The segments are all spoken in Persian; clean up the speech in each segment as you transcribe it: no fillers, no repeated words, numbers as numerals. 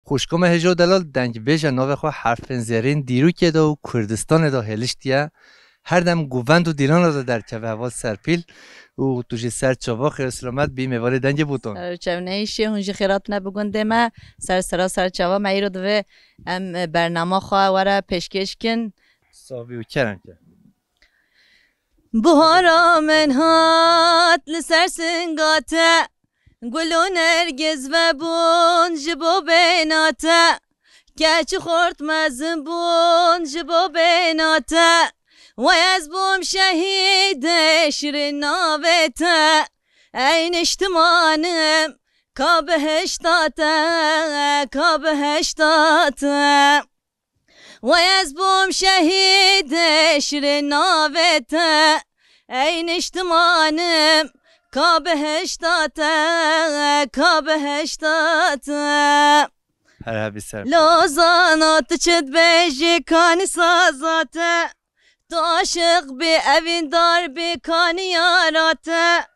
خوشکم هجو دلال دنگ بیجا نوه خواه حرفن زیرین دیرو که دا و کردستان دا هلشتیا هر دم گووند و دیلان دا در که هوا سرپیل و توجی سر چاوا خیر سلامت بی میوال دنگ بوتون چونه ایشی هنجی خیرات نبگنده ما سر چاوا ما ایرو دوه ام برنامه خواه وره پیشکش کن صافی و کرن که بهارا من هات لسر سنگاته گلو نرگز و بون جبو بیناته کچ خورد مزن بون جبو بیناته و از بوم شهید شیرین ناوته این اشتمانم کابه هشتاته و از بوم شهید شیرین ناوته این اشتمانم کابه هشتاته هر هبی سر لازانات چد بیجی کانی سازاته تو عاشق بی اوین دار بی کانی یاراته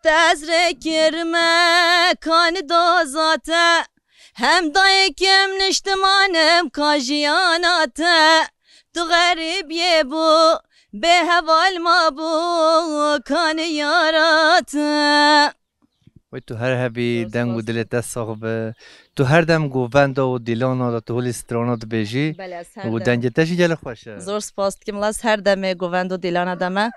تزره کرمه کانی دوزاته هم دایکم نشتمانم کاجیاناته تو غریب یه بو به حوال ما بو کانی یاراته و تو هر هبی دنگ و دلت صاحب تو هر دم گووند و دیلان و تو هل استرانات بیجی و دنگ تشی جل خوشه زور سپاست که ملاس هر دم گووند و دیلان دمه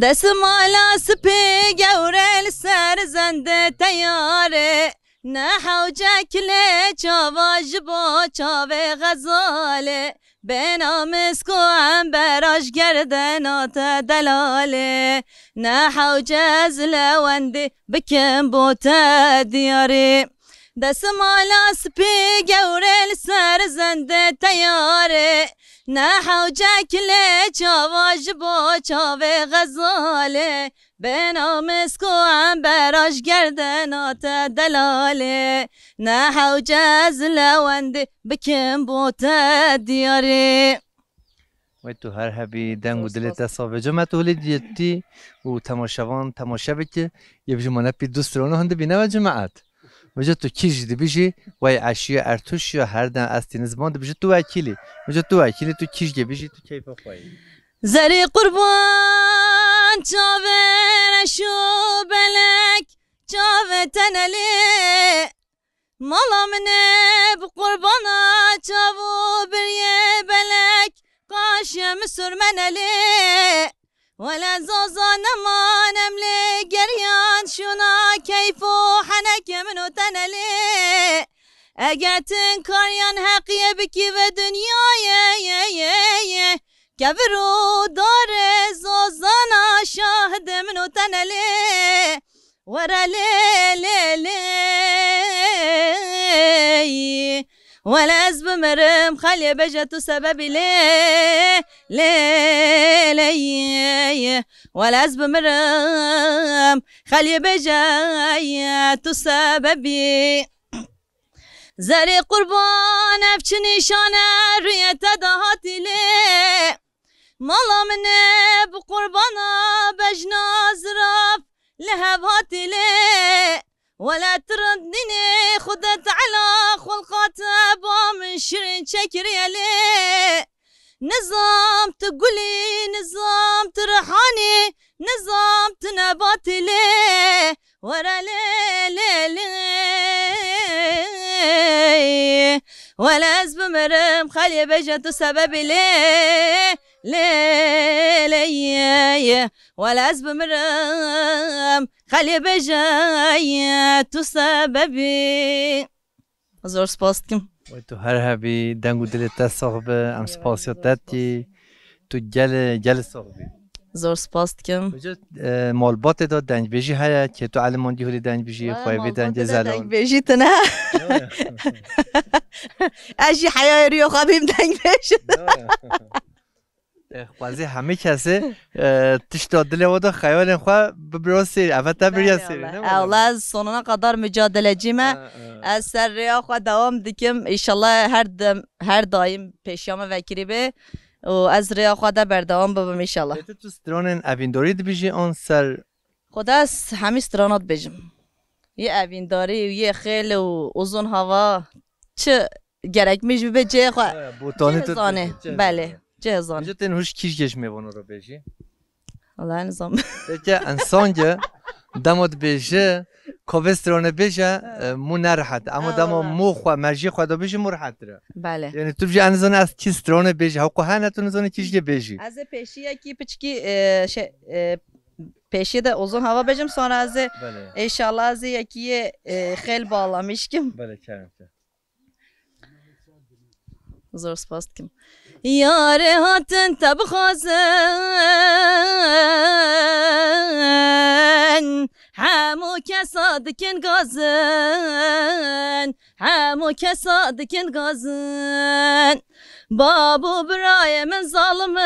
دست مالا سپی گورل سر زنده تیاره نه حوجک لی چاواج با چاوه غزاله به نامسکو هم براش گردنات دلاله نه حوجز لوندی بکن بوتا دیاری دست مالا سپی گورل سر زنده تیاره نه حوجک لی چاواج با چاوه غزاله به نامسکو هم براش گردنات دلاله نه حوجز لوندی بکن بوتا دیاری و تو هر هبی دنگ و دلت صاحب جمع تو هلی دیتی و تماشاوان تماشا بکه یه بجو منه پی دوست رونه هنده بینه و جماعت بجو تو کیش دی بیجی و عشی ارتوش یا هر دن از تینز باند بجو تو وکیلی تو کیش دی بیجی تو کیفا خواهی زری قربان چاوه نشو بلک چاوه تنلی مالا منه بقربانا چاوو بریه بلک قاشم سرمنلی ولا زوزا نمانم لی گریان شونا کیفو حنک منو تنلی اگر تنکاریان حقیه بکی و دنیای کبرو داره زوزانا شاهد منو تنلی ورا لی ولا از بمرم خالی بجتو سببی لی ولا از بمرم خالی بجتو سببی زری قربان افچ نشانه روی تداهاتی لی مالا منه بقربانا بجنا زراف لهبهاتی لی ولا تردني خدت على خلقات بام شرين شكري لي نظام تقولي نظام ترحاني نظام تنباتي لي ورا لي ولا أزب مرم خالي بجت سبب لي ولا أزب مرم خالی بجای تو سببی زور سپاس کم و تو هر هبی دنگ و دلت صاحب ام سپاسیات دادی تو گل صاحبی زور سپاس کم مالبات داد دنگ بیجی هیا که تو علمان دی هلی دنگ بیجی خواهی دنگ زلال دنگ بیجی تنه اجی حیای ریو خوابیم دنگ بیجی خوازی همه کسی تشت دل و دا خیال خواه ببرو سری اول تبریا سری الله از sonuna kadar mücadelecime از سر ریا خواه دوام دیکم ایشالله her daim peşyama vekiri be و از ریا خواه دا بردوام ببم ایشالله تو سترانن اوینداری دی بیجی آن سر خدا از همی سترانات بیجم یه اوینداری و یه خیل و اوزون هوا چه گرک میش به جه خواه بوتانی جهزانه بله جهزانه جا تن هوش کیش گش میوانو رو بیجی الله نظام که انسان که دمود بیجه کوبسترونه بیجه مو نرحت اما دما مو خو مرجی خدا بیجه مو راحت ره بله یعنی تو بجی انزان از کیسترونه بیجه حقو هنه تو نزانه کیش گه بیجی از پیشی کی پچکی پیشی de uzun hava bejim sonra az inşallah az yeki xel bağlamışım. بله کرم Zor spast kim. Yare hatın tabxazın Hamu kesadikin gazın Hamu kesadikin gazın Babu Brahim'in zalımın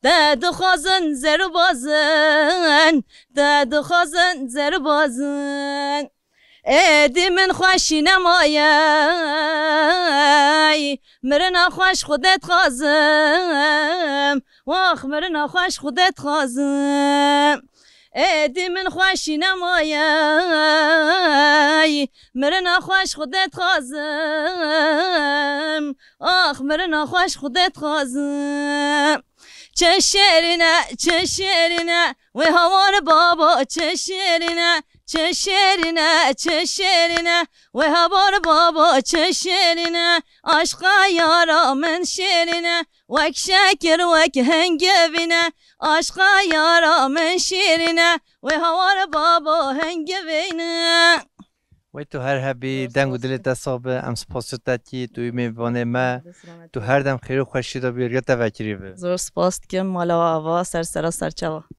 Dedi xazın zerbazın Dedi xazın zerbazın Edimin خوشی نمایی مرنا خوش خودت خازم واخ مرنا خوش خودت خازم Edimin خوشی نمایی مرنا خوش خودت خازم آخ مرنا خوش خودت خازم چشرینه و هوار بابا چشرینه و هوار بابا چشرینه عشقا یارا من شیرینه وک شکر وک هنگوینه عشقا یارا من شیرینه و هوار بابا هنگوینه و تو هر هبی دنگ و دلت صاحب ام سپاسیتی توی میوانه ما تو هر دم خیر و خوشی دا بیاری تا وکری به زور سپاس کم مالا و آوا سر چوا